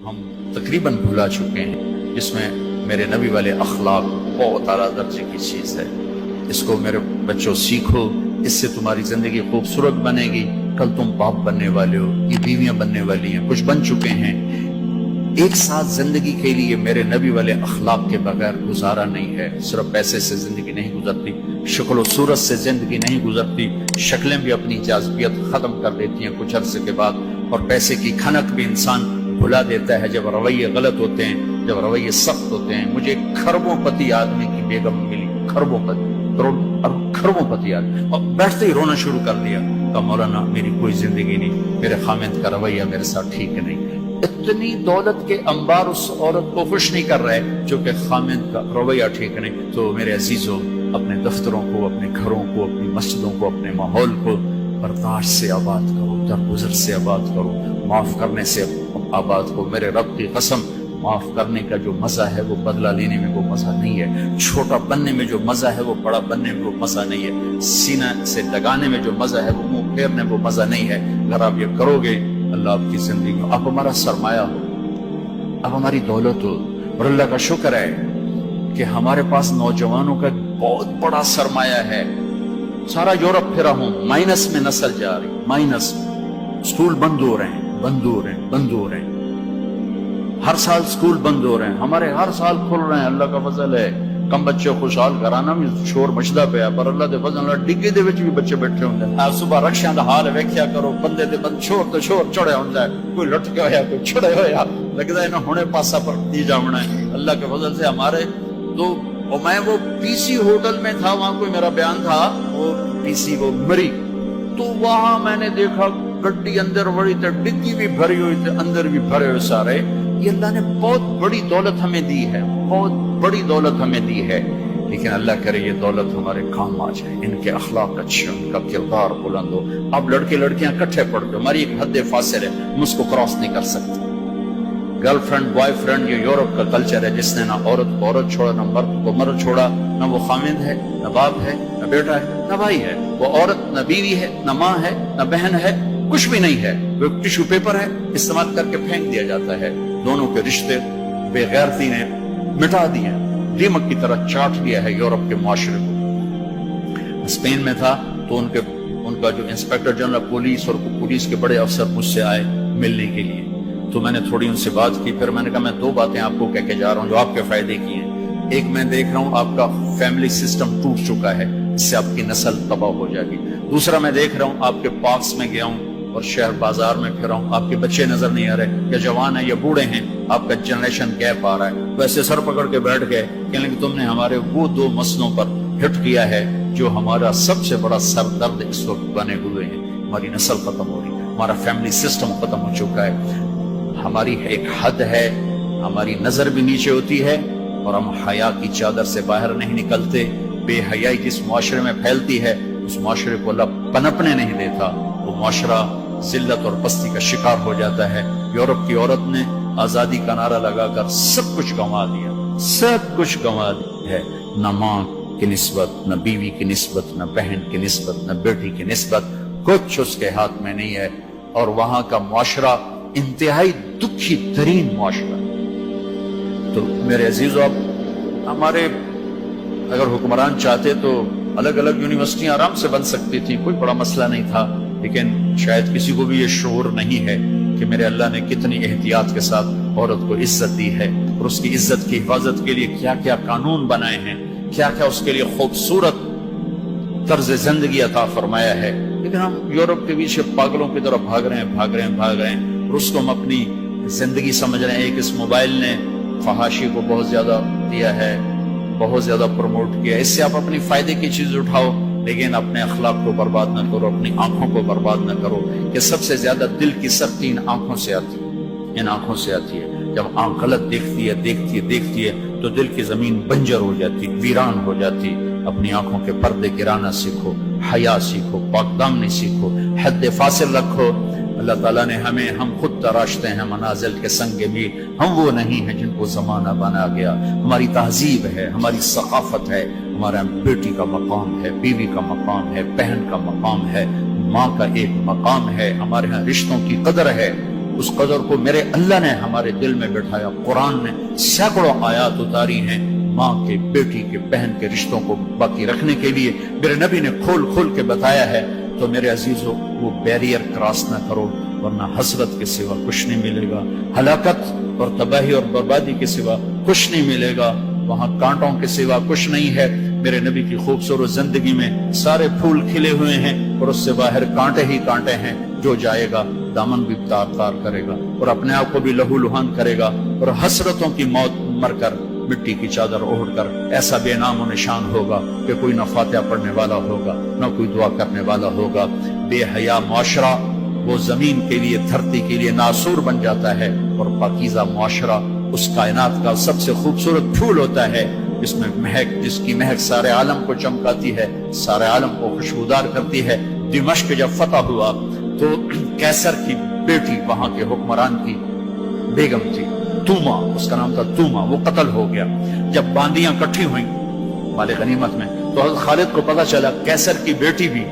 ہم تقریباً بھلا چکے ہیں، جس میں میرے نبی والے اخلاق بہت اعلیٰ درجے کی چیز ہے۔ اس کو میرے بچوں سیکھو، اس سے تمہاری زندگی خوبصورت بنے گی۔ کل تم باپ بننے والے ہو، یہ بیویاں بننے والی ہیں، کچھ بن چکے ہیں۔ ایک ساتھ زندگی کے لیے میرے نبی والے اخلاق کے بغیر گزارا نہیں ہے۔ صرف پیسے سے زندگی نہیں گزرتی، شکل و صورت سے زندگی نہیں گزرتی، شکلیں بھی اپنی جاذبیت ختم کر دیتی ہیں کچھ عرصے کے بعد، اور پیسے کی کھنک بھی انسان بھلا دیتا ہے جب رویے غلط ہوتے ہیں، جب رویے سخت ہوتے ہیں۔ مجھے کھربوں پتی آدمی کی بیگم ملی، کھربوں پتی، کھربوں پتی آدمی، اور بیٹھتے ہی رونا شروع کر دیا، کہا مولانا میری کوئی زندگی نہیں، میرے خامند کا رویہ میرے ساتھ ٹھیک نہیں۔ اتنی دولت کے انبار اس عورت کو خوش نہیں کر رہے جو کہ خامند کا رویہ ٹھیک نہیں۔ تو میرے عزیزوں، اپنے دفتروں کو، اپنے گھروں کو، اپنی مسجدوں کو، اپنے ماحول کو برداشت سے آباد کرو، درگزر سے آباد کرو، معاف کرنے سے آباد کرو۔ میرے رب کی قسم، معاف کرنے کا جو مزہ ہے وہ بدلہ لینے میں وہ مزہ نہیں ہے، چھوٹا بننے میں جو مزہ ہے وہ بڑا بننے میں وہ مزہ نہیں ہے، سینہ سے لگانے میں جو مزہ ہے وہ منہ پھیرنے میں وہ مزہ نہیں ہے۔ اگر آپ یہ کرو گے، اللہ آپ کی زندگی میں، آپ ہمارا سرمایہ ہو، آپ ہماری دولت ہو۔ اور اللہ کا شکر ہے کہ ہمارے پاس نوجوانوں کا بہت بڑا سرمایہ ہے۔ سارا یورپ پھرا ہوں، مائنس میں نسل جا رہی، مائنس، سکول بند ہو رہے ہیں، بند ہو رہے ہیں، بند ہو رہے ہیں، ہر سال سکول بند ہو رہے ہیں، ہمارے ہر سال کھل رہے ہیں۔ اللہ کا فضل ہے، کم بچے خوشحال گھرانا بھی شور مچدا پیا، پر اللہ دے فضل نال ڈگے دے وچ بھی بچے بیٹھے ہوندے ہیں۔ صبح رکشیاں دا حال ویکھیا کرو، بندے دے بند شور تے شور چڑھیا ہوندا ہے، کوئی لٹکا ہویا، کوئی چھڑے ہویا، لگدا ہے انہاں ہنے پاسا پر دی جاونا ہے۔ اللہ کے فضل سے ہمارے تو، اور میں وہ پی سی ہوٹل میں تھا، وہاں کوئی میرا بیان تھا، وہ پی سی وہ مری، تو وہاں میں نے دیکھا گڈی اندر بڑی تے ڈگی بھی بھری ہوئی تے اندر بھی بھرے ہوئے سارے۔ یہ اللہ نے بہت بڑی دولت ہمیں دی ہے، بہت بڑی دولت ہمیں دی ہے، لیکن اللہ کرے یہ دولت ہمارے کام آ جائے، ان کے اخلاق اچھے، ان کا کردار بلند ہو۔ اب لڑکے لڑکیاں کٹھے پڑتے، ہماری ایک حد فاصل ہے، ہم اس کو کراس نہیں کر سکتے۔ گرل فرینڈ بوائے فرینڈ، یہ یورپ کا کلچر ہے، جس نے نہ عورت کو عورت چھوڑا، نہ مرد کو مرد چھوڑا، نہ وہ خامند ہے، نہ باپ ہے، نہ بیٹا ہے، نہ بھائی ہے، وہ عورت نہ بیوی ہے، نہ ماں ہے، نہ بہن ہے، کچھ بھی نہیں ہے، وہ ٹیشو پیپر ہے، استعمال کر کے پھینک دیا جاتا ہے۔ دونوں کے رشتے بے غیرتی نے مٹا دیے، دیمک کی طرح چاٹ دیا ہے یورپ کے معاشرے کو۔ اسپین میں تھا تو ان کا جو انسپیکٹر جنرل پولیس اور پولیس کے بڑے افسر مجھ سے آئے ملنے کے لیے، تو میں نے تھوڑی ان سے بات کی، پھر میں نے کہا میں دو باتیں آپ کو کہہ کے جا رہا ہوں جو آپ کے فائدے کی ہیں۔ ایک، میں دیکھ رہا ہوں آپ کا فیملی سسٹم ٹوٹ چکا ہے، اس سے آپ کی نسل تباہ ہو جائے گی۔ دوسرا، میں دیکھ رہا ہوں آپ کے پارکس میں گیا ہوں اور شہر بازار میں پھر رہا ہوں، آپ کے بچے نظر نہیں آ رہے، یا جوان ہیں یا بوڑھے ہیں، آپ کا جنریشن گیپ آ رہا ہے۔ ویسے سر پکڑ کے بیٹھ گئے، کہنے کہ تم نے ہمارے وہ دو مسئلوں پر ہٹ کیا ہے جو ہمارا سب سے بڑا سر درد اس وقت بنے ہوئے ہیں۔ ہماری نسل ختم ہو رہی ہے، ہمارا فیملی سسٹم ختم ہو چکا ہے، ہماری ایک حد ہے، ہماری نظر بھی نیچے ہوتی ہے، اور ہم حیا کی چادر سے باہر نہیں نکلتے۔ بے حیائی جس معاشرے میں پھیلتی ہے، اس معاشرے کو اللہ پنپنے نہیں دیتا، وہ معاشرہ ذلت اور پستی کا شکار ہو جاتا ہے۔ یورپ کی عورت نے آزادی کا نعرہ لگا کر سب کچھ گنوا دیا، سب کچھ گنوا دیا ہے، نہ ماں کی نسبت، نہ بیوی کی نسبت، نہ بہن کی نسبت، نہ بیٹی کی نسبت، کچھ اس کے ہاتھ میں نہیں ہے۔ اور وہاں کا معاشرہ انتہائی دکھی ترین معاشرہ۔ تو میرے عزیزو، اب ہمارے اگر حکمران چاہتے تو الگ الگ یونیورسٹیاں آرام سے بن سکتی تھیں، کوئی بڑا مسئلہ نہیں تھا، لیکن شاید کسی کو بھی یہ شعور نہیں ہے کہ میرے اللہ نے کتنی احتیاط کے ساتھ عورت کو عزت دی ہے، اور اس کی عزت کی حفاظت کے لیے کیا کیا قانون بنائے ہیں، کیا کیا اس کے لیے خوبصورت طرز زندگی عطا فرمایا ہے۔ لیکن ہم یورپ کے پیچھے پاگلوں کی طرح بھاگ رہے ہیں، اور اس کو ہم اپنی زندگی سمجھ رہے ہیں۔ ایک اس موبائل نے فحاشی کو بہت زیادہ دیا ہے، بہت زیادہ پروموٹ کیا ہے، اس سے آپ اپنی فائدے کی چیز اٹھاؤ، لیکن اپنے اخلاق کو برباد نہ کرو، اپنی آنکھوں کو برباد نہ کرو۔ کہ سب سے زیادہ دل کی سختی ان آنکھوں سے آتی ہے، ان آنکھوں سے آتی ہے۔ جب آنکھ غلط دیکھتی ہے تو دل کی زمین بنجر ہو جاتی، ویران ہو جاتی۔ اپنی آنکھوں کے پردے گرانا سیکھو، حیا سیکھو، پاک دامنی سیکھو، حد فاصل رکھو۔ اللہ تعالیٰ نے ہم خود تراشتے ہیں منازل کے سنگ میل، ہم وہ نہیں ہیں جن کو زمانہ بنا گیا۔ ہماری تہذیب ہے، ہماری ثقافت ہے، ہمارا بیٹی کا مقام ہے، بیوی کا مقام ہے، بہن کا مقام ہے، ماں کا ایک مقام ہے، ہمارے ہاں رشتوں کی قدر ہے۔ اس قدر کو میرے اللہ نے ہمارے دل میں بٹھایا. قرآن نے سینکڑوں آیات اتاری ہیں ماں کے، بیٹی کے، بہن کے رشتوں کو باقی رکھنے کے لیے. میرے نبی نے کھول کھول کے بتایا ہے. تو میرے عزیزو وہ بیریئر کراس نہ کرو، ورنہ حسرت کے سوا کچھ نہیں ملے گا، ہلاکت اور تباہی اور بربادی کے سوا کچھ نہیں ملے گا، وہاں کانٹوں کے سوا کچھ نہیں ہے. میرے نبی کی خوبصورت زندگی میں سارے پھول کھلے ہوئے ہیں اور اس سے باہر کانٹے ہی کانٹے ہیں. جو جائے گا دامن بھی تار تار کرے گا اور اپنے آپ کو بھی لہو لہان کرے گا اور حسرتوں کی موت مر کر مٹی کی چادر اوڑھ کر ایسا بے نام و نشان ہوگا کہ کوئی نہ فاتحہ پڑھنے والا ہوگا نہ کوئی دعا کرنے والا ہوگا. بے حیا معاشرہ وہ زمین کے لیے، دھرتی کے لیے ناسور بن جاتا ہے، اور پاکیزہ معاشرہ اس کائنات کا سب سے خوبصورت پھول ہوتا ہے جس میں مہک، جس کی مہک سارے عالم کو چمکاتی ہے، سارے عالم کو خوشبودار کرتی ہے. دمشق جب فتح ہوا تو کیسر کی بیٹی وہاں کے حکمران کی بیگم تھی، توما، اس کا نام تھا توما، وہ قتل ہو گیا. جب باندیاں کٹھی ہوئیں مال غنیمت میں تو حضرت خالد کو پتا چلا کیسر کی بیٹی بھی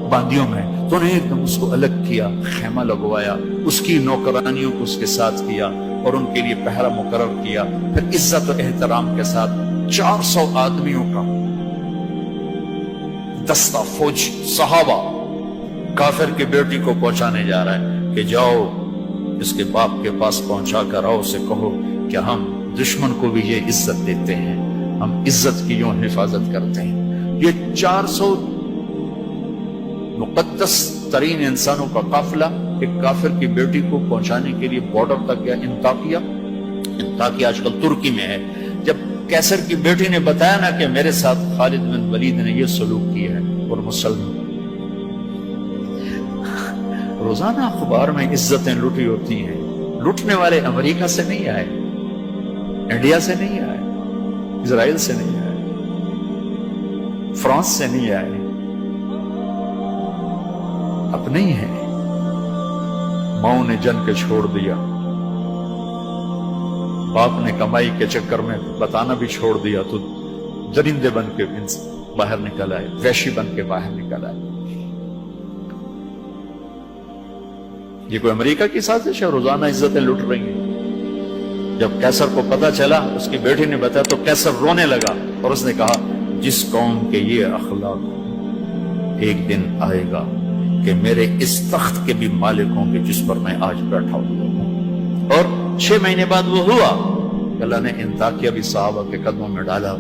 باندیوں میں، تو انہیں ایک دم اس کو الگ کیا، خیمہ لگوایا، اس کی نوکرانیوں کو اس کے ساتھ کیا اور ان کے لیے پہرا مقرر کیا. پھر عزت و احترام کے ساتھ 400 آدمیوں کا دستہ فوج صحابہ کافر کی بیٹی کو پہنچانے جا رہا ہے کہ جاؤ اس کے باپ کے پاس پہنچا کر آؤ، اسے کہو کہ ہم دشمن کو بھی یہ عزت دیتے ہیں، ہم عزت کی یوں حفاظت کرتے ہیں. یہ 400 مقدس ترین انسانوں کا قافلہ ایک کافر کی بیٹی کو پہنچانے کے لیے بارڈر تک گیا. انطاکیہ آج کل ترکی میں ہے. جب کیسر کی بیٹی نے بتایا نا کہ میرے ساتھ خالد بن ولید نے یہ سلوک کیا ہے اور مسلمان، روزانہ اخبار میں عزتیں لوٹی ہوتی ہیں. لوٹنے والے امریکہ سے نہیں آئے، انڈیا سے نہیں آئے، اسرائیل سے نہیں آئے، فرانس سے نہیں آئے، اپنے ہی ہیں. ماؤں نے جن کے چھوڑ دیا، باپ نے کمائی کے چکر میں بتانا بھی چھوڑ دیا، تو درندے بن کے باہر نکل آئے، وحشی بن کے باہر نکل آئے. یہ کوئی امریکہ کی سازش ہے؟ روزانہ عزتیں لٹ رہی ہیں. جب کیسر کو پتا چلا، اس کی بیٹی نے بتایا تو کیسر رونے لگا اور اس نے کہا جس قوم کے یہ اخلاق، ایک دن آئے گا کہ میرے اس تخت کے بھی مالک ہوں گے جس پر میں آج بیٹھا ہوں. اور 6 مہینے بعد وہ ہوا. اللہ نے انطاکیہ بھی صحابہ کے قدموں میں ڈالا.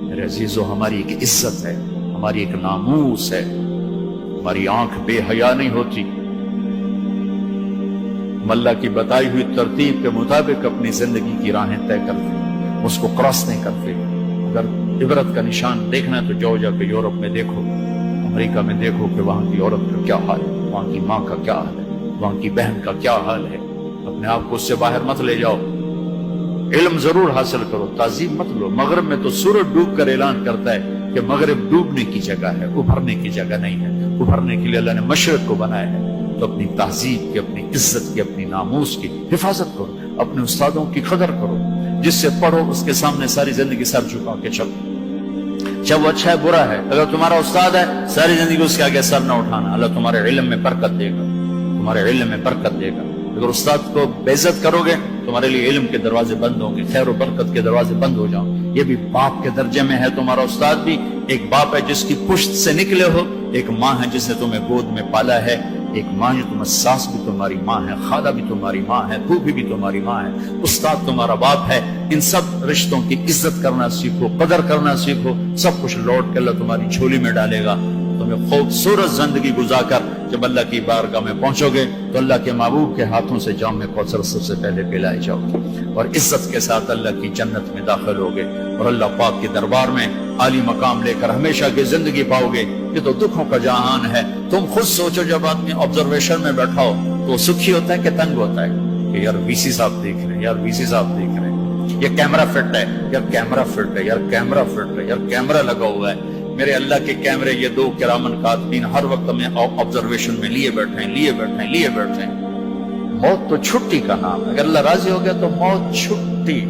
میرے عزیزو، ہماری ایک عزت ہے، ہماری ایک ناموس ہے، ہماری آنکھ بے حیا نہیں ہوتی. اللہ کی بتائی ہوئی ترتیب کے مطابق اپنی زندگی کی راہیں طے کرتے، اس کو کراس نہیں کرتے. اگر عبرت کا نشان دیکھنا ہے تو جاؤ جا کے یورپ میں دیکھو، امریکہ میں دیکھو کہ وہاں کی عورت کا کیا حال ہے، وہاں کی ماں کا کیا حال ہے، وہاں کی بہن کا کیا حال ہے. اپنے آپ کو اس سے باہر مت لے جاؤ. علم ضرور حاصل کرو، تعظیم مت لو. مغرب میں تو سورج ڈوب کر اعلان کرتا ہے کہ مغرب ڈوبنے کی جگہ ہے، ابھرنے کی جگہ نہیں ہے. ابھرنے کے لیے اللہ نے مشرق کو بنایا ہے. تو اپنی تہذیب کی، اپنی عزت کی، اپنی ناموس کی حفاظت کرو. اپنے استادوں کی قدر کرو. جس سے پڑھو اس کے سامنے ساری زندگی سر جھکا کے چلو، چاہے وہ اچھا ہے برا ہے. اگر تمہارا استاد ہے ساری زندگی اس کے آگے سر نہ اٹھانا. اللہ تمہارے علم میں برکت دے گا، تمہارے علم میں برکت دے گا. اگر استاد کو بے عزت کرو گے تمہارے لیے علم کے دروازے بند ہوں گے، خیر و برکت کے دروازے بند ہو جاؤں. یہ بھی باپ کے درجے میں ہے. تمہارا استاد بھی ایک باپ ہے جس کی پشت سے نکلے ہو، ایک ماں ہے جس نے تمہیں گود میں پالا ہے، ایک ماں جو تمہیں ساس بھی تمہاری ماں ہے، خالہ بھی تمہاری ماں ہے، پھوپھی بھی تمہاری ماں ہے، استاد تمہارا باپ ہے. ان سب رشتوں کی عزت کرنا سیکھو، قدر کرنا سیکھو. سب کچھ لوٹ کے اللہ تمہاری جھولی میں ڈالے گا. تمہیں خوبصورت زندگی گزار کر جب اللہ کی بارگاہ میں پہنچو گے تو اللہ کے محبوب کے ہاتھوں سے جام کوثر سب سے پہلے پلائے جاؤ گے اور عزت کے ساتھ اللہ کی جنت میں داخل ہوگے اور اللہ پاک کے دربار میں عالی مقام لے کر ہمیشہ کی زندگی پاؤ گے. یہ تو دکھوں کا جہان ہے. تم خود سوچو، جب آدمی آبزرویشن میں بیٹھا ہو تو سکھی ہوتا ہے کہ تنگ ہوتا ہے کہ یار وی سی صاحب دیکھ رہے ہیں، یار وی سی صاحب دیکھ رہے ہیں، یہ کیمرہ فٹ ہے، یار کیمرہ فٹ ہے، یار کیمرہ فٹ ہے، یار کیمرہ لگا ہوا ہے. میرے اللہ کے کیمرے یہ 2 کرامن کاتبین ہر وقت میں آبزرویشن میں لیے بیٹھے ہیں. موت تو چھٹی کا نام ہے. اگر اللہ راضی ہو گیا تو موت چھٹی،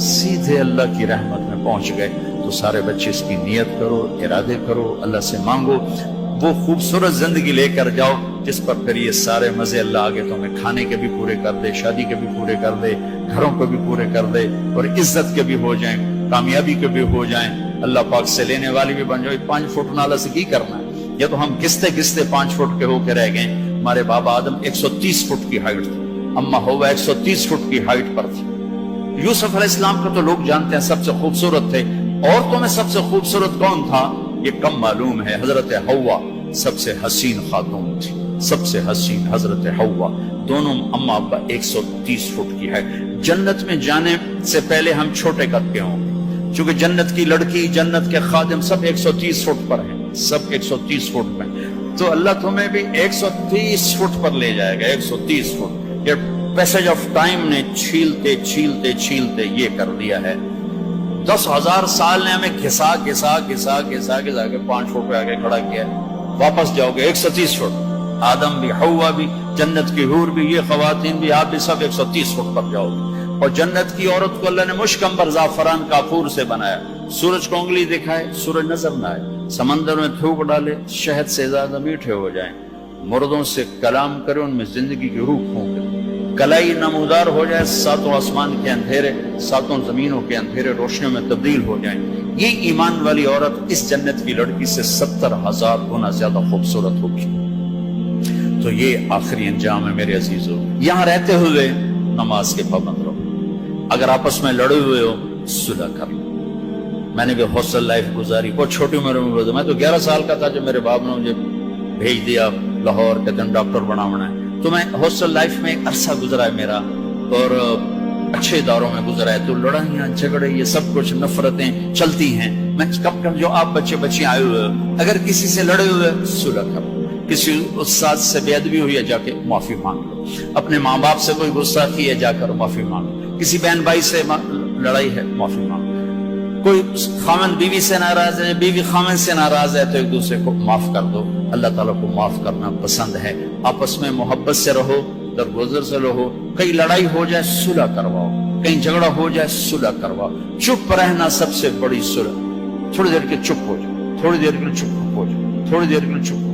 سیدھے اللہ کی رحمت میں پہنچ گئے. تو سارے بچے اس کی نیت کرو، ارادے کرو، اللہ سے مانگو، وہ خوبصورت زندگی لے کر جاؤ جس پر پھر یہ سارے مزے اللہ آگے تمہیں کھانے کے بھی پورے کر دے، شادی کے بھی پورے کر دے، گھروں کو بھی پورے کر دے، اور عزت کے بھی ہو جائیں، کامیابی کے بھی ہو جائیں، اللہ پاک سے لینے والی بھی بن جائے۔ 5 فٹ نالا سے کی کرنا ہے؟ یہ تو ہم گھستے گھستے 5 فٹ کے ہو کے رہ گئے۔ ہمارے بابا آدم 130 فٹ کی ہائٹ تھی، اما ہوا 130 فٹ کی ہائٹ پر تھی۔ یوسف علیہ السلام کو تو لوگ جانتے ہیں سب سے خوبصورت تھے، عورتوں میں سب سے خوبصورت کون تھا یہ کم معلوم ہے، حضرت حوا سب سے حسین خاتون تھی، سب سے حسین حضرت حوا، دونوں اما ابا 130 فٹ کی ہے۔ جنت میں جانے سے پہلے ہم چھوٹے قد کے ہوں گے، چونکہ جنت کی لڑکی، جنت کے خادم سب 130 فٹ پر ہیں، سب 130 فٹ پر، تو اللہ تمہیں بھی 130 فٹ پر لے جائے گا، 130 فٹ۔ یہ پیسج آف ٹائم نے چھیلتے چھیلتے چھیلتے یہ کر دیا ہے۔ 10,000 سال نے ہمیں گھسا گھسا گھسا گھسا گھسا کے 5 فٹ پہ آگے کھڑا کیا ہے۔ واپس جاؤ گے 130 فٹ، آدم بھی، حوا بھی، جنت کی حور بھی، یہ خواتین بھی، آپ بھی سب 130 فٹ پر جاؤ گے۔ اور جنت کی عورت کو اللہ نے مشکمبر زعفران کافور سے بنایا، سورج کو انگلی دکھائے سورج نظر نہ آئے، سمندر میں تھوک ڈالے شہد سے زیادہ میٹھے ہو جائیں، مردوں سے کلام کرے ان میں زندگی کی روح پھونکے، کلائی نمودار ہو جائے، 7 آسمان کے اندھیرے 7 زمینوں کے اندھیرے روشنیوں میں تبدیل ہو جائیں۔ یہ ایمان والی عورت اس جنت کی لڑکی سے 70,000 گنا زیادہ خوبصورت ہوگی۔ تو یہ آخری انجام ہے میرے عزیزو۔ یہاں رہتے ہوئے نماز کے پابند رہو، اگر آپس میں لڑے ہوئے ہو صلح کر لو۔ میں نے بھی ہاسٹل لائف گزاری، بہت چھوٹی عمر میں تو 11 سال کا تھا جب میرے باپ نے مجھے بھیج دیا لاہور، کہتے ہیں ڈاکٹر بنانا ہے، تو میں ہاسٹل لائف میں ایک عرصہ گزرا ہے میرا، اور اچھے اداروں میں گزرا ہے، تو لڑائیاں جھگڑے یہ سب کچھ نفرتیں چلتی ہیں۔ میں کب کب جو آپ بچے بچیاں آئے ہوئے اگر کسی سے لڑے ہوئے صلح کرو، کسی استاد سے بے ادبی ہوئی ہے جا کے معافی مانگ لو، اپنے ماں باپ سے کوئی غصہ کی ہے جا کر معافی مانگ لو، کسی بہن بھائی سے لڑائی ہے معافی مانگ لو، کوئی خامن بیوی سے ناراض ہے، بیوی خامن سے ناراض ہے، تو ایک دوسرے کو معاف کر دو۔ اللہ تعالیٰ کو معاف کرنا پسند ہے۔ آپس میں محبت سے رہو، درگزر سے رہو، کہیں لڑائی ہو جائے صلح کرواؤ، کہیں جھگڑا ہو جائے صلح کرواؤ۔ چپ رہنا سب سے بڑی صلح، تھوڑی دیر کے چپ ہو جاؤ، تھوڑی دیر کے چپ ہو جاؤ، تھوڑی دیر کے چپ